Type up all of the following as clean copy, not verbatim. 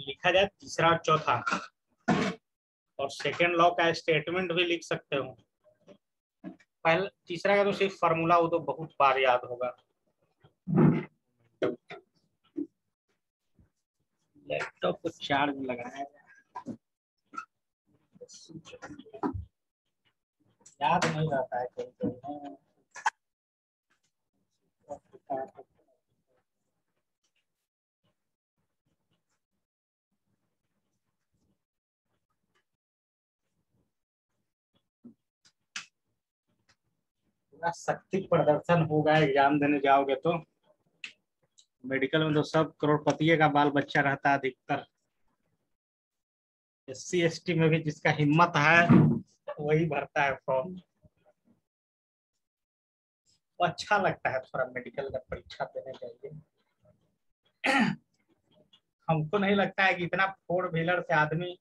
लिखा जाए तीसरा और चौथा, और सेकेंड लॉ का स्टेटमेंट भी लिख सकते हो। पहले तीसरा का तो सिर्फ फार्मूला, वो तो बहुत बार याद होगा। लैपटॉप को चार्ज लगाया जाए, याद नहीं रहता है कहीं कहीं। पूरा शक्ति प्रदर्शन होगा एग्जाम देने जाओगे तो। मेडिकल में तो सब करोड़पति का बाल बच्चा रहता है अधिकतर। SC ST में भी जिसका हिम्मत है वही भरता है फॉर्म। तो अच्छा लगता है थोड़ा मेडिकल का परीक्षा देने चाहिए। हमको नहीं लगता है कि इतना फोर व्हीलर से आदमी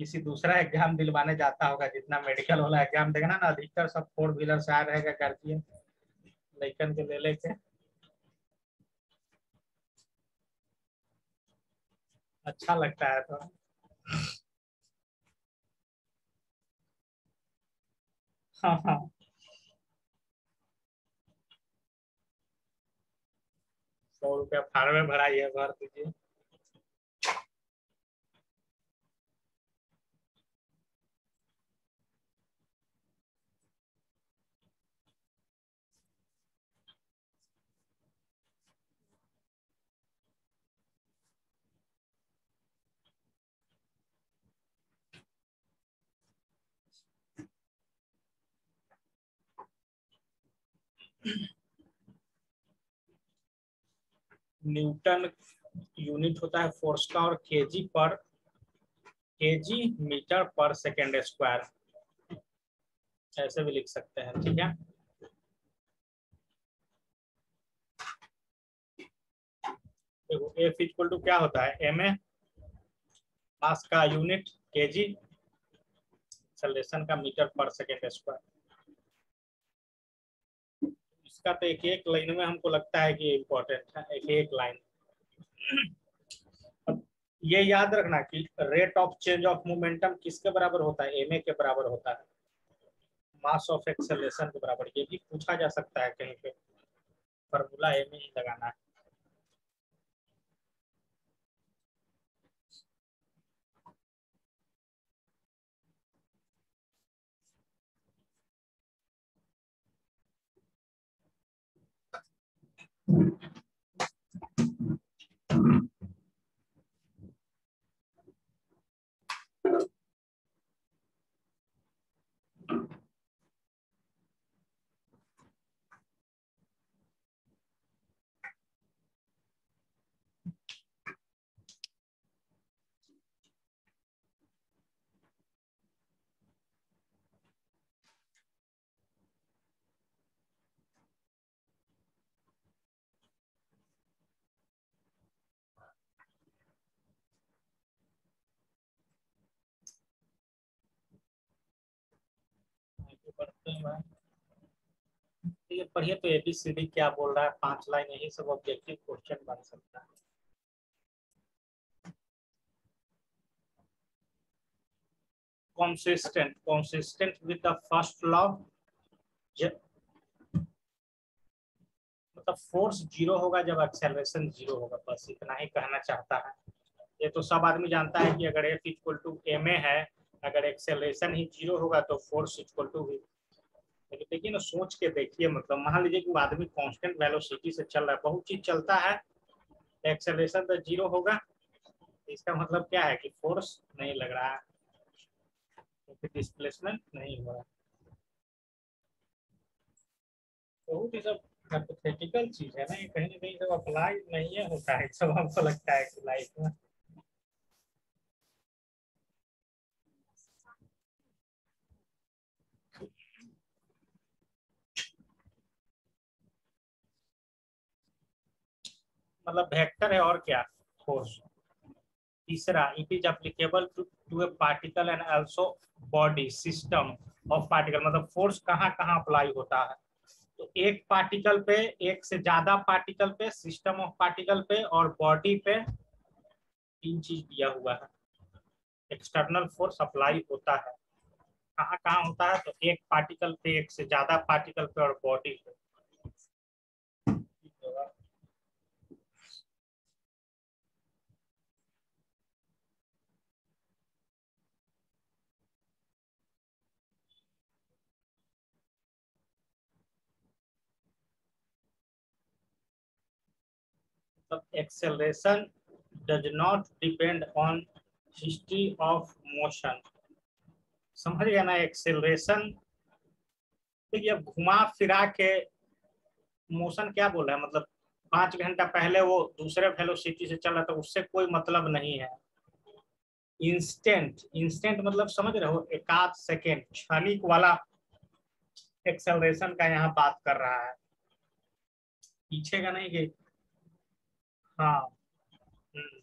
किसी दूसरा एग्जाम दिलवाने जाता होगा जितना मेडिकल वाला एग्जाम देगा ना। अधिकतर सब फोर व्हीलर से आ रहेगा गार्जियन लड़कन के ले लेके। अच्छा लगता है तो। हाँ हाँ, 100 रुपया फार्म में भराई है, भर दीजिए। न्यूटन यूनिट होता है फोर्स का, और केजी मीटर पर सेकेंड स्क्वायर, ऐसे भी लिख सकते हैं। ठीक है, देखो F इक्वल टू क्या होता है, ma मास का यूनिट, केजी एक्सेलरेशन का मीटर पर सेकेंड स्क्वायर। इसका तो एक एक लाइन में हमको लगता है कि इम्पोर्टेंट है, एक एक लाइन। अब ये याद रखना कि rate of change of momentum किसके बराबर होता है, ma के बराबर होता है, मास ऑफ एक्सेलरेशन के बराबर। ये भी पूछा जा सकता है कहीं पे, फॉर्मूला ma ही लगाना है। आगे बढ़ते हैं भाई। ये पढ़िए तो ABCD क्या बोल रहा है, 5 लाइन, यही सब ऑब्जेक्टिव क्वेश्चन बन सकता है। consistent with the first law, मतलब फोर्स जीरो होगा जब एक्सेलरेशन जीरो होगा, बस इतना ही कहना चाहता है। ये तो सब आदमी जानता है कि अगर F इक्वल टू ma है, अगर एक्सेलरेशन ही जीरो होगा तो फोर्स इक्वल टू भी। लेकिन देखिए ना, सोच के देखिए, मतलब मान लीजिए कि वो आदमी कांस्टेंट वेलोसिटी से चल रहा है, बहुत चीज चलता है, एक्सेलरेशन तो जीरो होगा, इसका मतलब क्या है कि फोर्स नहीं लग रहा है, क्योंकि डिस्प्लेसमेंट नहीं हो रहा। बहुत ही सब हाइपोथेटिकल चीज है ना, ये कहीं ना कहीं सब अप्लाई नहीं है होता है सब, हमको लगता है कि लाइफ में। मतलब वेक्टर है और क्या, फोर्स। तीसरा, it is applicable to a particle and also body system of particle, मतलब फोर्स कहाँ कहाँ अप्लाई होता है, तो एक पार्टिकल पे, एक से ज्यादा पार्टिकल पे, सिस्टम ऑफ पार्टिकल पे, और बॉडी पे, तीन चीज दिया हुआ है। एक्सटर्नल फोर्स अप्लाई होता है, कहाँ कहाँ होता है, तो एक पार्टिकल पे, एक से ज्यादा पार्टिकल पे और बॉडी पे। मतलब acceleration does not depend on history of motion. समझ गया ना? एक्सेलरेशन, देखिए अब घुमा फिरा के मोशन क्या बोल रहा है, मतलब 5 घंटा पहले वो दूसरे वेलोसिटी से चल रहा था, उससे कोई मतलब नहीं है। इंस्टेंट, इंस्टेंट मतलब समझ रहे हो, एक आध सेकेंड, क्षणिक वाला एक्सेलरेशन का यहाँ बात कर रहा है, पीछे का नहीं कि। हाँ। हम्म,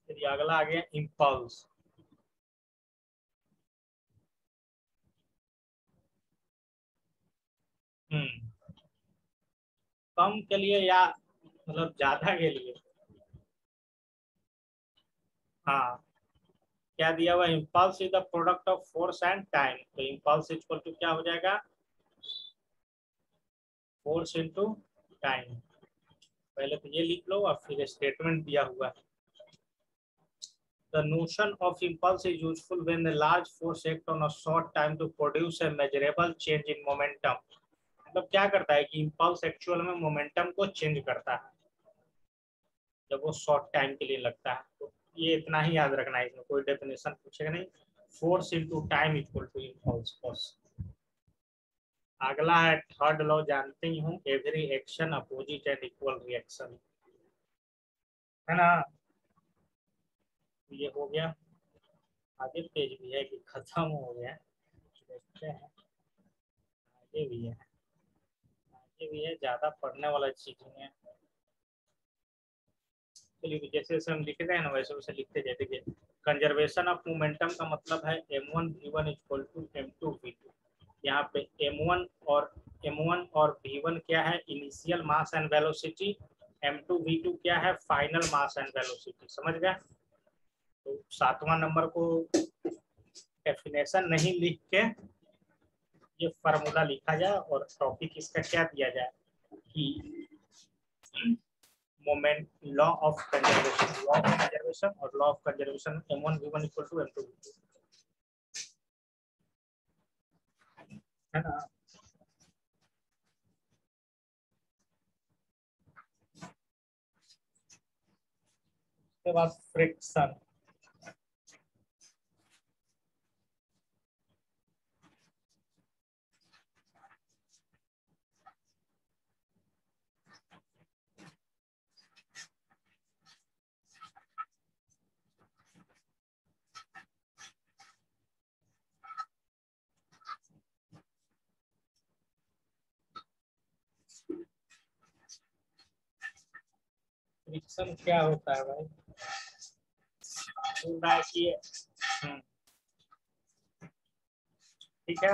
फिर अगला आ गया इम्पल्स। हम्म, कम के लिए या मतलब ज्यादा के लिए। हाँ, क्या दिया हुआ, impulse is the product of force and time, तो इम्पल्स इक्वल टू क्या हो जाएगा, फोर्स इनटू टाइम। पहले तो ये लिख लो और फिर स्टेटमेंट दिया हुआ है। The notion of impulse is useful when a large force acts on a short time to produce a measurable change in momentum। मतलब क्या करता है कि इम्पल्स एक्चुअल में मोमेंटम को चेंज करता है जब वो शॉर्ट टाइम के लिए लगता है। तो ये इतना ही याद रखना है, इसमें कोई डेफिनेशन पूछेगा नहीं। Force into time equal to impulse force. अगला है थर्ड लॉ, जानते ही हूँ, every action opposite and equal reaction, है ना? ये हो गया। आगे पेज भी है कि खत्म हो गया, देखते हैं। आगे भी है, आगे भी है, ज्यादा पढ़ने वाला चीज नहीं है। चलिए जैसे जैसे हम लिखते हैं ना वैसे वैसे लिखते जाए। देखिए, कंजर्वेशन ऑफ मोमेंटम का मतलब है m1v1 इक्वल टू m2v2। यहाँ पे m1 और v1 क्या है, initial mass and velocity. m2v2 क्या है, फाइनल मास एंड वेलोसिटी। समझ गया? तो 7वां नंबर को डेफिनेशन नहीं लिख के ये फार्मूला लिखा जाए और टॉपिक इसका क्या दिया जाए कि मोमेंट, लॉ ऑफ कंजर्वेशन और law of conservation m1v1 equal to m2v2, है ना? उसके बाद फ्रिक्शन। फ्रिक्शन क्या होता है भाई? बोल रहा है कि ठीक है,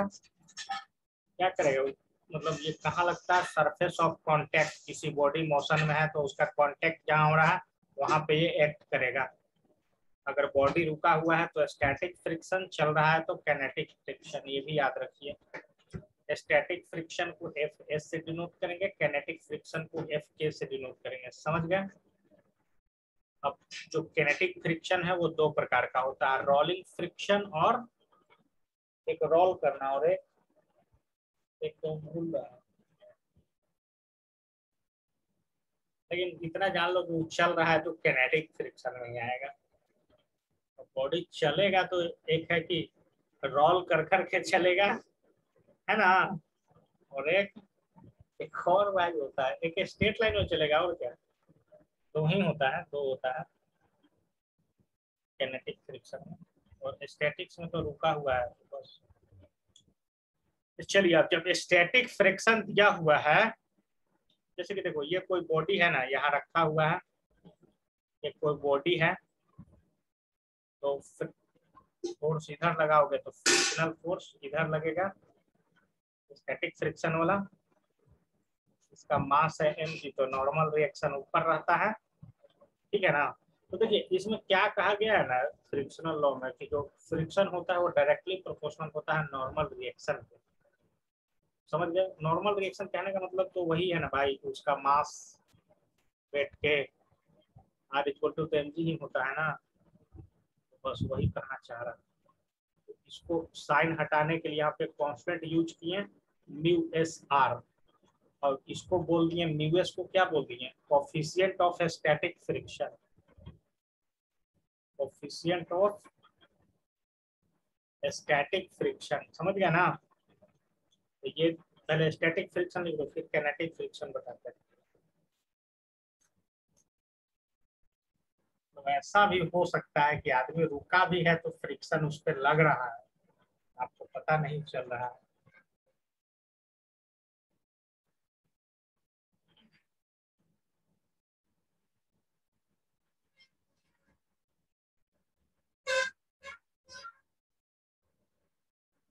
क्या करेगा मतलब ये कहाँ लगता है, सरफेस ऑफ कांटेक्ट, किसी बॉडी मोशन में है तो उसका कांटेक्ट जहाँ हो रहा है वहां पे ये एक्ट करेगा। अगर बॉडी रुका हुआ है तो स्टैटिक फ्रिक्शन, चल रहा है तो कैनेटिक फ्रिक्शन, ये भी याद रखिए। स्टैटिक फ्रिक्शन को एफ एस से डिनोट करेंगे, कैनेटिक फ्रिक्शन को एफ के से डिनोट करेंगे। समझ गए? अब जो कैनेटिक फ्रिक्शन है वो दो प्रकार का होता है, रोलिंग फ्रिक्शन और एक रोल करना, और एक तो भूल रहा है, लेकिन इतना जान लो कि वो चल रहा है तो कैनेटिक फ्रिक्शन नहीं आएगा। बॉडी चलेगा तो एक है कि रोल कर करके चलेगा, है ना? और एक और वाइज होता है, एक स्ट्रेट लाइन में चलेगा, और क्या, दो ही होता है, दो होता है कैनेटिक फ्रिक्शन में। और स्टैटिक्स में तो रुका हुआ है तो बस। तो चलिए, अब जब स्टैटिक फ्रिक्शन दिया हुआ है, जैसे कि देखो ये कोई बॉडी है ना, यहाँ रखा हुआ है, ये कोई बॉडी है, तो फोर्स इधर लगाओगे तो फ्रिक्शनल फोर्स इधर लगेगा, स्टैटिक फ्रिक्शन वाला। इसका मास है mg, तो नॉर्मल रिएक्शन ऊपर रहता है, ठीक है ना। तो देखिए इसमें क्या कहा गया है ना फ्रिक्शनल लॉ में कि जो फ्रिक्शन होता है वो डायरेक्टली प्रोपोर्शनल होता है नॉर्मल रिएक्शन के। समझ गए, नॉर्मल रिएक्शन कहने का मतलब तो वही है ना भाई, उसका मास वेट के are equal to M G ही होता है ना, तो बस वही कहना चाह रहा है। तो इसको साइन हटाने के लिए यहाँ पे कॉन्स्टेंट यूज किए म्यू एस आर, और इसको बोल दिए म्यू एस को क्या बोल दिए, coefficient of static friction, coefficient of static friction, समझ गया ना। तो ये पहले स्टैटिक फ्रिक्शन लिख दो, फिर कैनेटिक फ्रिक्शन बताते हैं। तो ऐसा भी हो सकता है कि आदमी रुका भी है तो फ्रिक्शन उस पर लग रहा है, आपको पता नहीं चल रहा है।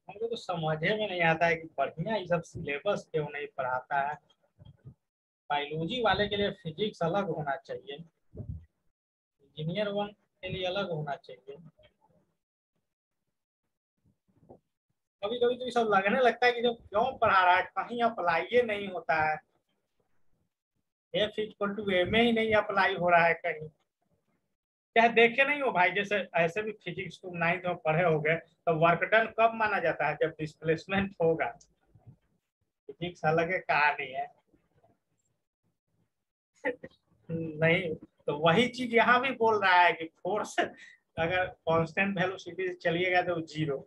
हमको तो समझे में नहीं आता है कि बढ़िया ये सब सिलेबस क्यों नहीं पढ़ाता है। बायोलॉजी वाले के लिए फिजिक्स अलग होना चाहिए, इंजीनियर वन के लिए अलग होना चाहिए। कभी कभी तो ये सब लगने लगता है कि जब क्यों पढ़ा रहा है, कहीं अप्लाई नहीं होता है, एफ इक्वल टू एम ही नहीं अप्लाई हो रहा है कहीं। क्या देखे नहीं हो भाई, जैसे ऐसे भी फिजिक्स तुम नाइन्थ में पढ़े हो गए, तो वर्क डन कब माना जाता है, जब डिस्प्लेसमेंट होगा। फिजिक्स अलग है कहानी है। नहीं, तो वही चीज यहाँ भी बोल रहा है कि फोर्स अगर कांस्टेंट वेलोसिटी से चलिएगा तो जीरो।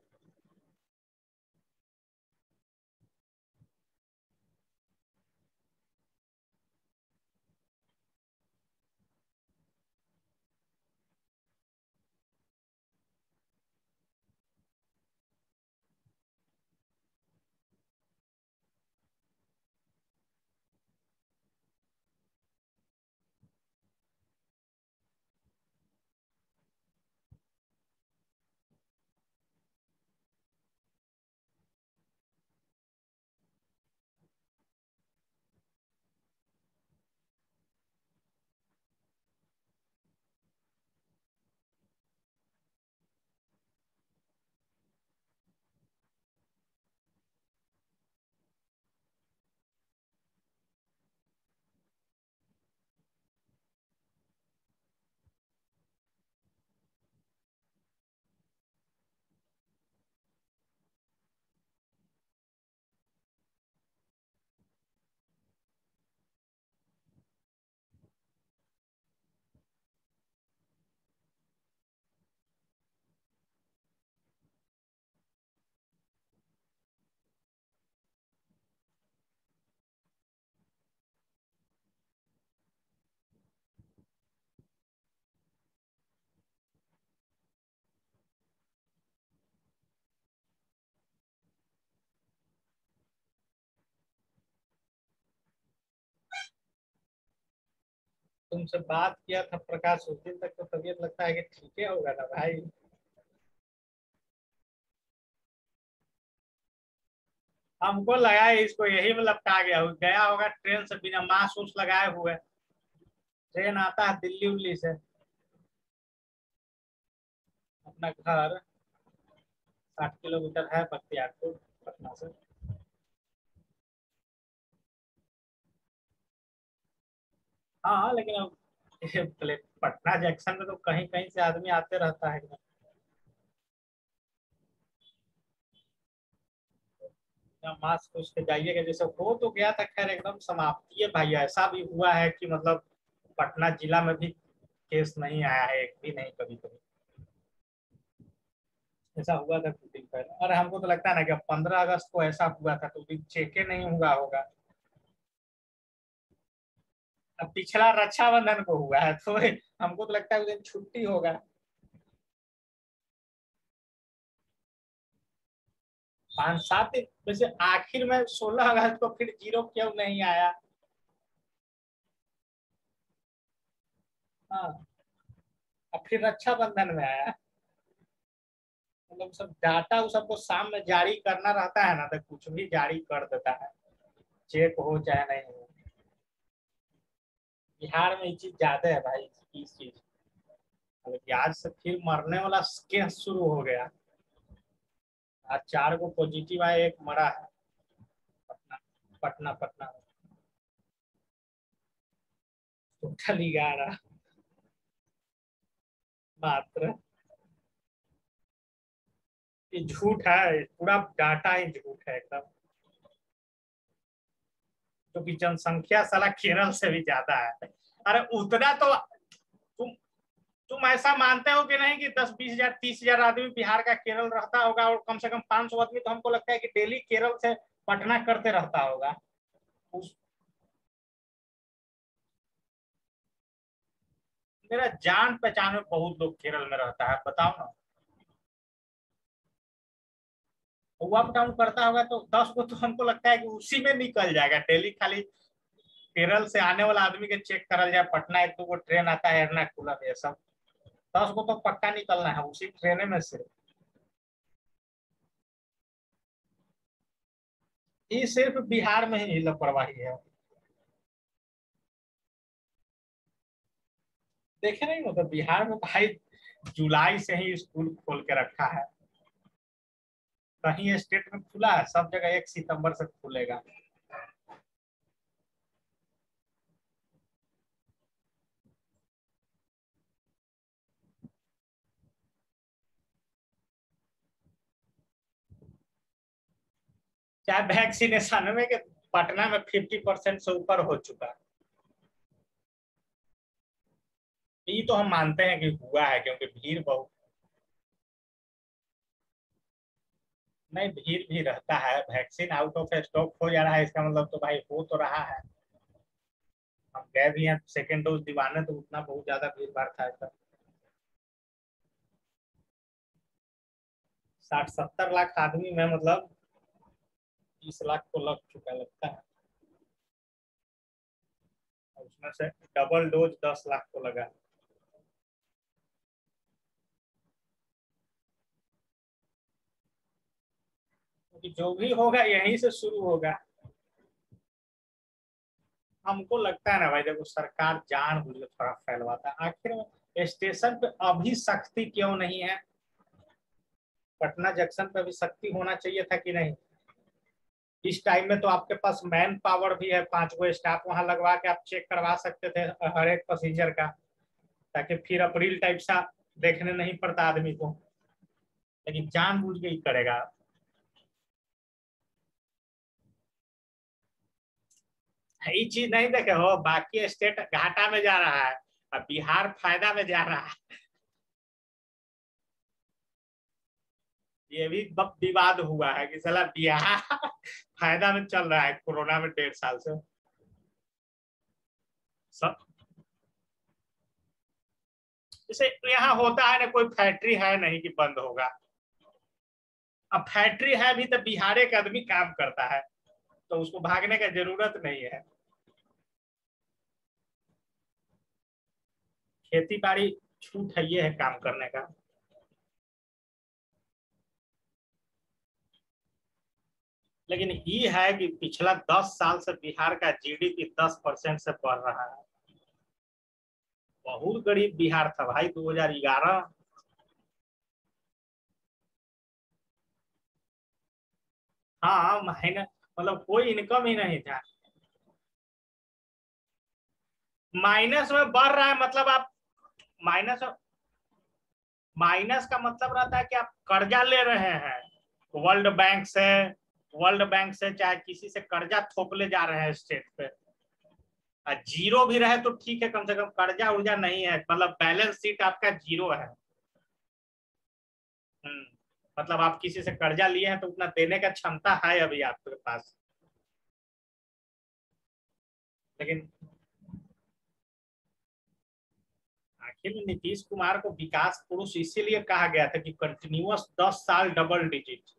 तुमसे बात किया था प्रकाश उस दिन तक, तो तबीयत लगता है कि ठीक है होगा ना भाई। हमको लगा है इसको यही में लपटा गया होगा ट्रेन से बिना मास्क उस लगाए हुए। ट्रेन आता है दिल्ली उल्ली से अपना घर, 60 किलोमीटर है बख्तियारपुर पटना से। हाँ लेकिन अब पटना जंक्शन में तो कहीं कहीं से आदमी आते रहता है। मास्क उसके जाइएगा, जैसे हो तो गया था खैर एकदम समाप्ति है भाई, ऐसा भी हुआ है कि मतलब पटना जिला में भी केस नहीं आया है, एक भी नहीं कभी कभी। ऐसा हुआ था कुछ दिन पहले, और हमको तो लगता है ना कि 15 अगस्त को ऐसा हुआ था तो भी चेक नहीं हुआ होगा। अब पिछला रक्षाबंधन को हुआ है तो हमको तो लगता है उस दिन छुट्टी होगा। 5-7 दिन वैसे आखिर में 16 अगस्त को फिर जीरो क्यों नहीं आया। हाँ, अब फिर रक्षाबंधन में आया। मतलब सब डाटा वो सबको शाम में जारी करना रहता है ना, तो कुछ भी जारी कर देता है, चेक हो चाहे नहीं हो। बिहार में ये चीज ज्यादा है भाई, इस चीज, हालांकि आज से फिर मरने वाला केस शुरू हो गया। आज 4 को पॉजिटिव आए, एक मरा है। पटना, पटना पटना में टोटल 11 मात्र। ये झूठ है, पूरा डाटा ही झूठ है एकदम, क्योंकि जनसंख्या साला केरल से भी ज्यादा है। अरे उतना तो तुम तुम ऐसा मानते हो कि नहीं कि 10-20 हजार 30 हजार आदमी बिहार का केरल रहता होगा, और कम से कम 500 आदमी तो हमको लगता है कि डेली केरल से पटना करते रहता होगा। उस मेरा जान पहचान में बहुत लोग केरल में रहता है, बताओ ना। वो अप डाउन करता होगा तो 10 को तो हमको लगता है कि उसी में निकल जाएगा डेली। खाली केरल से आने वाला आदमी के चेक करल जाए, पटना एक तो वो ट्रेन आता है एर्नाकुलम, ये सब 10 को तो पक्का निकलना है उसी ट्रेन में से। ये सिर्फ बिहार में ही लापरवाही है। देखे नहीं, मतलब बिहार में भाई जुलाई से ही स्कूल खोल के रखा है। कहीं स्टेट में खुला है, सब जगह 1 सितंबर से खुलेगा। चाहे वैक्सीनेशन में कि पटना में 50% से ऊपर हो चुका है। ये तो हम मानते हैं कि हुआ है, क्योंकि भीड़ बहुत। नहीं, भीड़ भी रहता है, वैक्सीन आउट ऑफ स्टॉक हो जा रहा है, इसका मतलब तो भाई हो तो रहा है। हम गए भी हैं सेकेंड डोज दिवाने, तो उतना बहुत ज्यादा भीड़ भाड़ था ऐसा। 60-70 लाख आदमी में मतलब 30 लाख को लग चुका लगता है, और उसमें से डबल डोज 10 लाख को लगा। क्योंकि जो भी होगा यहीं से शुरू होगा। हमको लगता है ना भाई, देखो सरकार जानबूझ के थोड़ा फैलवाता है। आखिर में स्टेशन पे अभी सख्ती क्यों नहीं है? पटना जंक्शन पे भी सख्ती होना चाहिए था कि नहीं? इस टाइम में तो आपके पास मैन पावर भी है, 5 गो स्टाफ वहां लगवा के आप चेक करवा सकते थे हर एक पैसेंजर का, ताकि फिर अप्रैल टाइप सा देखने नहीं पड़ता आदमी को। लेकिन जानबूझ के ही करेगा। ये चीज नहीं देखे हो, बाकी स्टेट घाटा में जा रहा है और बिहार फायदा में जा रहा है। ये भी विवाद हुआ है कि साला बिहार फायदा में चल रहा है कोरोना में 1.5 साल से। सब जैसे यहाँ होता है ना, कोई फैक्ट्री है नहीं कि बंद होगा। अब फैक्ट्री है भी तो बिहार का आदमी काम करता है, तो उसको भागने का जरूरत नहीं है। खेती बाड़ी छूट है, ये है काम करने का। लेकिन ये है कि पिछला 10 साल से बिहार का जीडीपी 10% से बढ़ रहा है। बहुत गरीब बिहार था भाई 2011। हाँ महीना, मतलब कोई इनकम ही नहीं था। माइनस में बढ़ रहा है, मतलब आप माइनस माइनस का मतलब रहता है कि आप कर्जा ले रहे हैं वर्ल्ड बैंक से। वर्ल्ड बैंक से चाहे किसी से कर्जा थोप ले जा रहे हैं स्टेट पे। जीरो भी रहे तो ठीक है, कम से कम कर्जा उर्जा नहीं है, मतलब बैलेंस शीट आपका जीरो है। मतलब आप किसी से कर्जा लिए हैं तो उतना देने का क्षमता है अभी आपके पास। लेकिन आखिर में नीतीश कुमार को विकास पुरुष इसीलिए कहा गया था कि कंटिन्यूअस 10 साल डबल डिजिट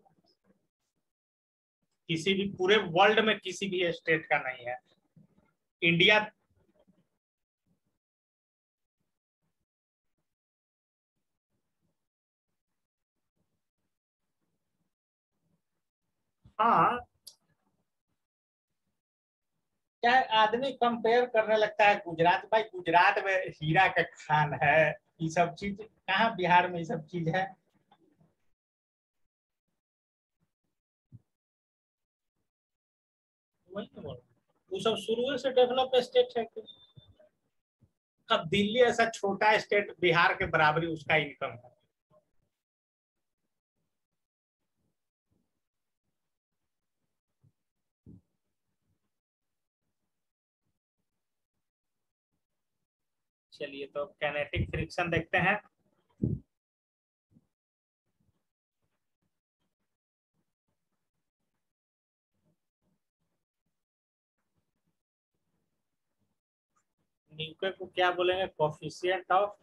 किसी भी पूरे वर्ल्ड में किसी भी स्टेट का नहीं है। इंडिया। हाँ, क्या आदमी कंपेयर करने लगता है गुजरात, भाई गुजरात में हीरा का खान है, ये सब चीज कहाँ बिहार में ये सब चीज है। वही तो बोल, वो सब शुरू से डेवलप स्टेट है। अब दिल्ली ऐसा छोटा स्टेट, बिहार के बराबरी उसका इनकम है। चलिए तो कैनेटिक फ्रिक्शन देखते हैं। न्यूक्लियर को क्या बोलेंगे, कोफिशिएंट ऑफ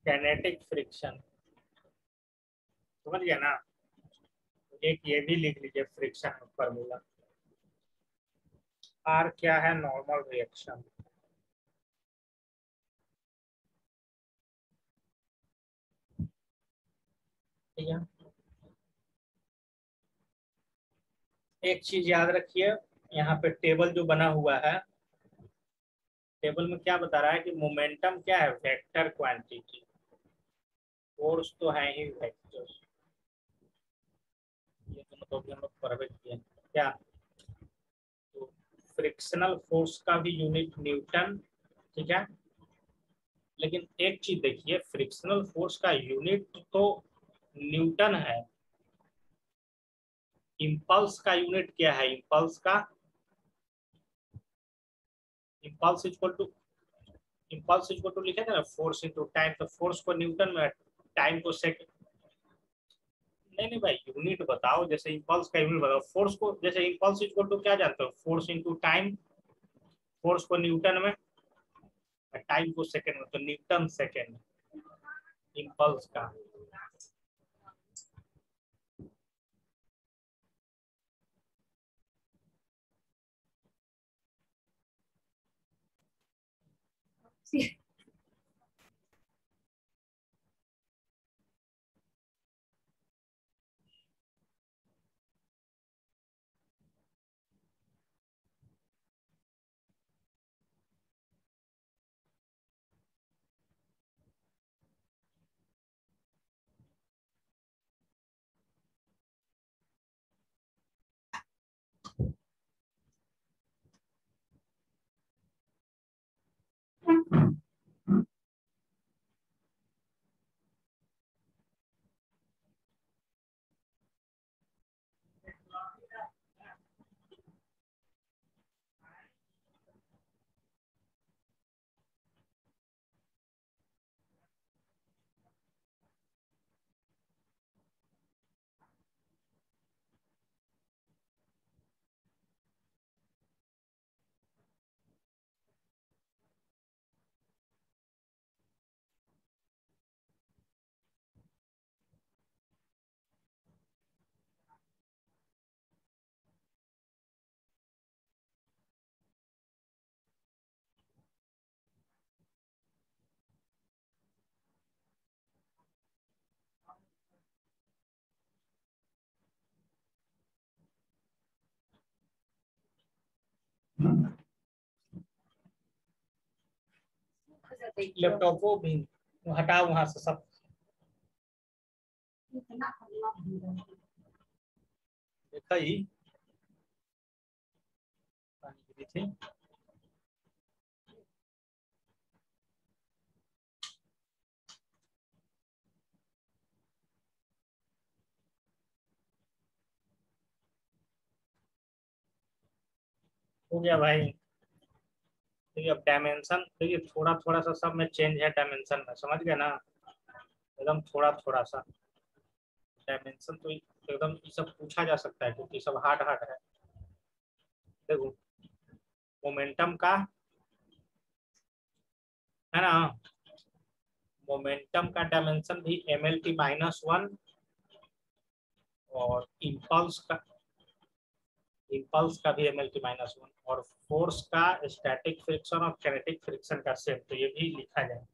कैनेटिक फ्रिक्शन, समझ गया ना। एक ये भी लिख लीजिए फ्रिक्शन फॉर्मूला। आर क्या है, नॉर्मल रिएक्शन। ठीक है, एक चीज याद रखिए, यहाँ पे टेबल जो बना हुआ है, टेबल में क्या बता रहा है कि मोमेंटम क्या है, वेक्टर क्वांटिटी, फोर्स तो है ही वेक्टर। ये तो मतलब हम लोग पढ़ किए हैं। क्या, तो फ्रिक्शनल फोर्स का भी यूनिट न्यूटन, ठीक है। लेकिन एक चीज देखिए, फ्रिक्शनल फोर्स का यूनिट तो न्यूटन है, इम्पल्स का यूनिट क्या है, इम्पल्स का, impulse equal to, impulse equal to लिखे थे ना फोर्स इंटू टाइम, तो फोर्स को न्यूटन में, टाइम को सेकंड। नहीं नहीं भाई, यूनिट बताओ, जैसे इम्पल्स का यूनिट बताओ, फोर्स को, जैसे इम्पल्स इक्वल टू क्या जानते हो, फोर्स इंटू टाइम, फोर्स को न्यूटन में, टाइम को सेकंड में, तो न्यूटन सेकंड इम्पल्स का। लैपटॉप को भी हटाओ वहां से सब, देखा ही पानी गिरी थी। हो गया भाई। देखिए अब डायमेंशन, देखिए थोड़ा थोड़ा सा सब में चेंज है डायमेंशन में, समझ गए ना, एकदम थोड़ा थोड़ा सा डायमेंशन, तो एकदम ये सब पूछा जा सकता है क्योंकि सब हार्ड हार्ड है। देखो मोमेंटम का, है ना, मोमेंटम का डायमेंशन भी mlt-1, और इम्पल्स का भी mlt-1, और फोर्स का, स्टैटिक फ्रिक्शन और कैनेटिक फ्रिक्शन का सेम, तो ये भी लिखा जाए।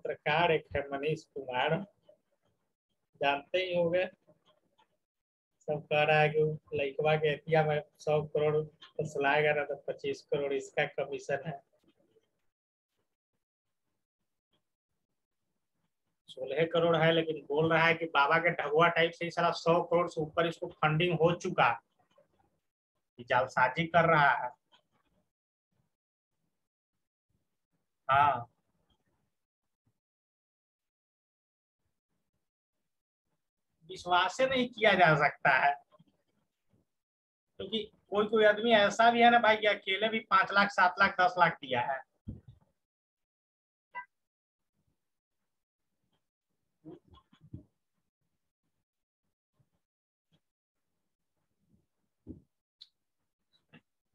पत्रकार एक है मनीष कुमार, जानते ही होंगे। सब कह रहा है कि लइकवा के एतिया में 100 करोड़ फसलाएगा ना तो 25 करोड़ इसका कमीशन है। 16 करोड़ है, लेकिन बोल रहा है कि बाबा के ढगुआ टाइप से ही सारा 100 करोड़ से ऊपर इसको फंडिंग हो चुका, जालसाजी कर रहा है। हाँ, विश्वास से नहीं किया जा सकता है, क्योंकि कोई कोई आदमी ऐसा भी है ना भाई कि अकेले भी 5 लाख 7 लाख 10 लाख दिया है।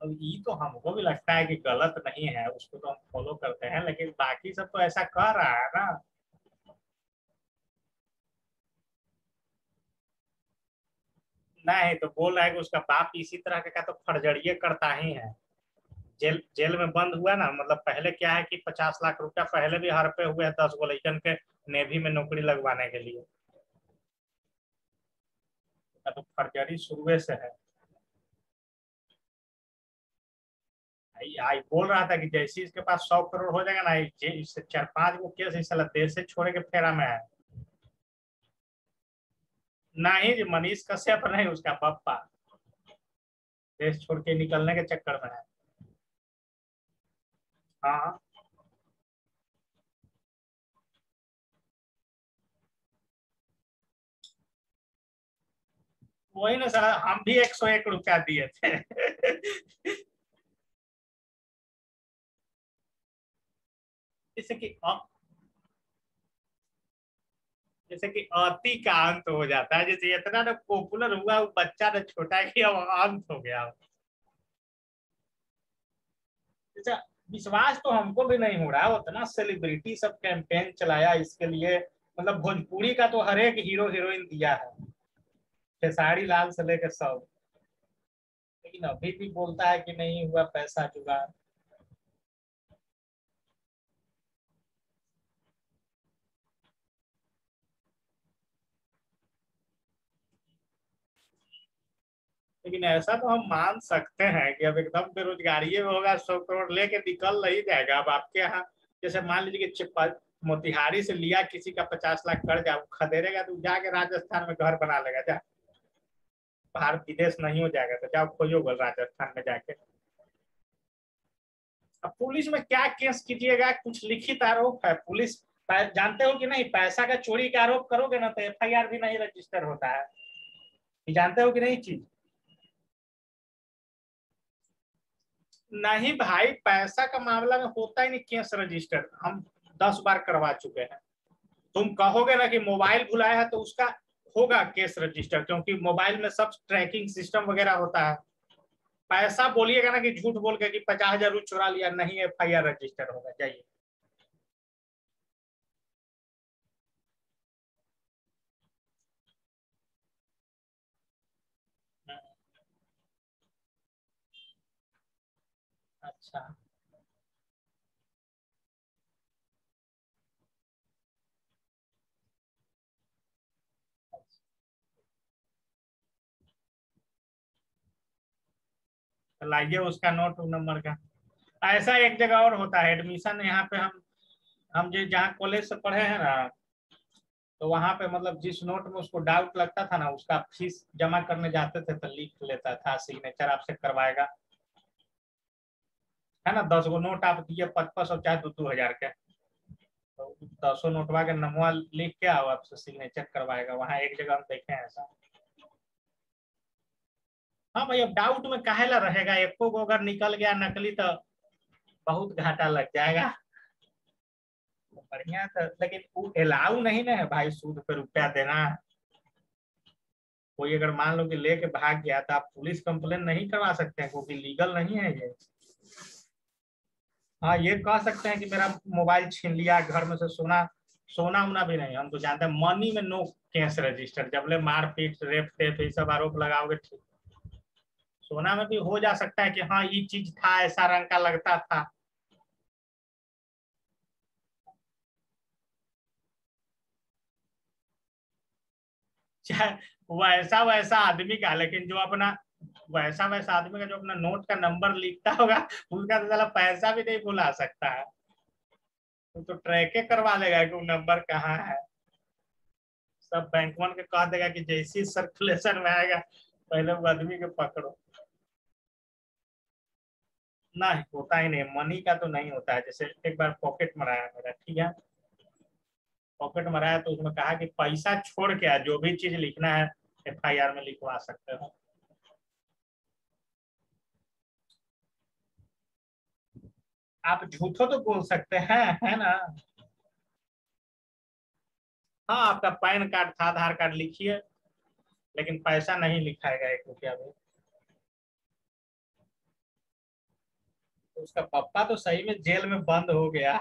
अब ये तो हमको भी लगता है कि गलत नहीं है, उसको तो हम फॉलो करते हैं, लेकिन बाकी सब तो ऐसा कर रहा है ना। नहीं तो बोल रहा है कि उसका बाप इसी तरह का तो फर्जरिये करता ही है। जेल जेल में बंद हुआ ना, मतलब पहले क्या है कि 50 लाख रुपया पहले भी हड़पे हुए हैं 10 गो लड़कन के नेवी में नौकरी लगवाने के लिए। तो फर्जरी शुरू से है। आई बोल रहा था कि जैसे इसके पास 100 करोड़ हो जाएगा ना, इससे 4 5 गो केस इस साला देश से छोड़े के फेरा में है। नहीं जी, मनीष कश्यप नहीं, उसका पप्पा देश छोड़ के निकलने के चक्कर में है। हाँ, वही ना सर, हम भी 101 रुपया दिए थे। जैसे कि अति का अंत हो जाता है, जैसे इतना ना पॉपुलर हुआ वो बच्चा ना छोटा कि अब अंत हो गया। जैसे विश्वास तो हमको भी नहीं हो रहा है, उतना सेलिब्रिटी सब कैंपेन चलाया इसके लिए, मतलब भोजपुरी का तो हर एक हीरो हीरोइन दिया है, खेसारी लाल से लेकर सब। लेकिन अभी भी बोलता है कि नहीं हुआ पैसा जुगाड़। लेकिन ऐसा तो हम मान सकते हैं कि अब एकदम बेरोजगारी में होगा, 100 करोड़ लेके निकल नहीं जाएगा। अब आपके यहाँ जैसे मान लीजिए कि मोतिहारी से लिया किसी का 50 लाख कर्जा, वो खदेड़ेगा तो जाके राजस्थान में घर बना लेगा। जा, बाहर विदेश नहीं हो जाएगा तो जाओ खोजो गल राजस्थान में जाके। अब पुलिस में क्या केस कीजिएगा, कुछ लिखित आरोप है, पुलिस जानते हो कि नहीं, पैसा का चोरी का आरोप करोगे ना तो एफआईआर भी नहीं रजिस्टर होता है, ये जानते हो कि नहीं चीज। नहीं भाई, पैसा का मामला में होता ही नहीं केस रजिस्टर, हम 10 बार करवा चुके हैं। तुम कहोगे ना कि मोबाइल भुलाया है तो उसका होगा केस रजिस्टर, क्योंकि मोबाइल में सब ट्रैकिंग सिस्टम वगैरह होता है। पैसा बोलिएगा ना कि झूठ बोल के कि 50,000 चुरा लिया, नहीं एफआईआर रजिस्टर होगा, जाइए। अच्छा, लाइए उसका नोट नंबर का। ऐसा एक जगह और होता है एडमिशन, यहाँ पे हम जो जहाँ कॉलेज से पढ़े हैं ना, तो वहां पे मतलब जिस नोट में उसको डाउट लगता था ना, उसका फीस जमा करने जाते थे तो लिख लेता था सिग्नेचर आपसे करवाएगा, है ना। 10 गो नोट आप दिए 500 चाहे 2 2 हजार के, तो 10 नोटवा के नमवा लिख के आओ, आपसे सिग्नेचर करवाएगा। वहां एक जगह हम देखे हैं ऐसा। हाँ भाई, अब डाउट में काहे ला रहेगा, एको को अगर निकल गया नकली तो बहुत घाटा लग जाएगा। बढ़िया था, लेकिन वो अलाउ नहीं ना है भाई सूद पे रुपया देना। कोई अगर मान लो कि लेके भाग गया तो आप पुलिस कंप्लेन नहीं करवा सकते हैं, क्योंकि लीगल नहीं है ये। हाँ, ये कह सकते हैं कि मेरा मोबाइल छीन लिया, घर में से सोना, सोना उना भी नहीं, हम तो जानते हैं मनी में नो केस रजिस्टर, जब ले मारपीट रेप टेप ये सब आरोप लगाओगे ठीक। सोना में भी हो जा सकता है कि हाँ ये चीज था, ऐसा रंग का लगता था। चाहे वैसा वैसा आदमी का, लेकिन जो अपना वैसा वैसा आदमी का जो अपना नोट का नंबर लिखता होगा उसका तो साला पैसा भी नहीं भुला सकता है, तो ट्रैके करवा लेगा कि वो नंबर कहाँ है। सब बैंकवन के कह देगा कि जैसी सर्कुलेशन में आएगा पहले वो आदमी के पकड़ो। नहीं होता ही नहीं, मनी का तो नहीं होता है। जैसे एक बार पॉकेट मराया मेरा, ठीक है, पॉकेट मराया तो उसमें कहा कि पैसा छोड़ के जो भी चीज लिखना है FIR में लिखवा सकते हो। आप झूठो तो बोल सकते हैं, है ना। हाँ आपका पैन कार्ड था, आधार कार्ड लिखिए, लेकिन पैसा नहीं लिखाएगा 1 रुपया भी। तो उसका पापा तो सही में जेल में बंद हो गया,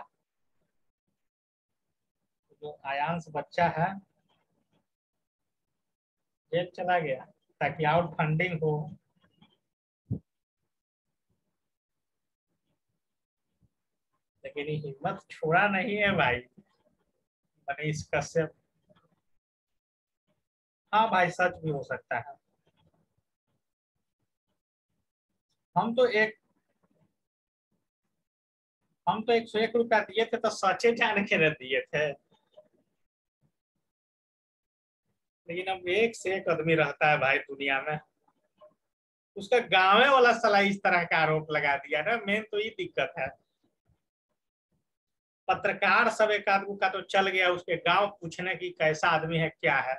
जो आयांश बच्चा है जेल चला गया ताकि आउट फंडिंग हो। लेकिन ये हिम्मत छोड़ा नहीं है भाई मनीष कश्यप। हाँ भाई सच भी हो सकता है। हम तो एक हम तो 101 रुपया दिए थे तो सचे जान के न दिए थे। लेकिन अब एक से एक आदमी रहता है भाई दुनिया में, उसका गांवे वाला साला इस तरह का आरोप लगा दिया ना, मेन तो ये दिक्कत है। पत्रकार सब एक आदमी का तो चल गया, उसके गांव पूछने की कैसा आदमी है क्या है,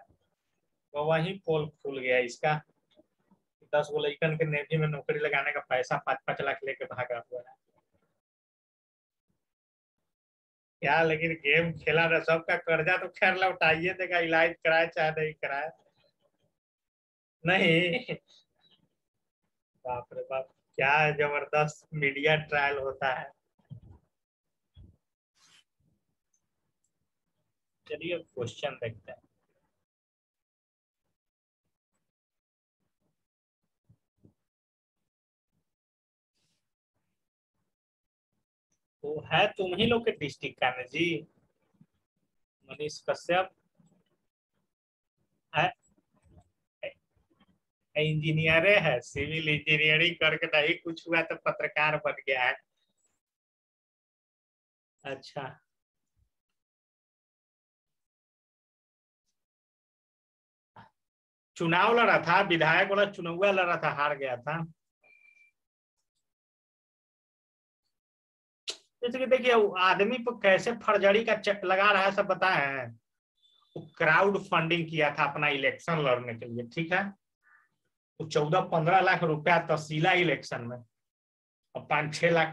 वो वही पोल खुल गया इसका। 10 गो लड़कन के नेवी में नौकरी लगाने का पैसा 5-5 लाख लेके भागा हुआ है क्या। लेकिन गेम खेला ना, सबका कर्जा तो खैर लौटाइए देगा, इलाज कराए चाहे नहीं कराए। नहीं, बाप रे बाप, क्या जबरदस्त मीडिया ट्रायल होता है। चलिए क्वेश्चन देखते हैं। तो है तुम ही लोग के डिस्ट्रिक्ट का ना जी, मनीष कश्यप है। इंजीनियर है, सिविल इंजीनियरिंग करके नहीं कुछ हुआ तो पत्रकार बन गया है। अच्छा, चुनाव लड़ा था, विधायक वाला चुनाव लड़ा था, हार गया था। जैसे कि देखिए वो आदमी पर कैसे फर्जरी का चेक लगा रहा है सब बताए हैं। वो क्राउड फंडिंग किया था अपना इलेक्शन लड़ने के लिए, ठीक है, तो 14-15 लाख रुपया तहसीला इलेक्शन में, और 5-6 लाख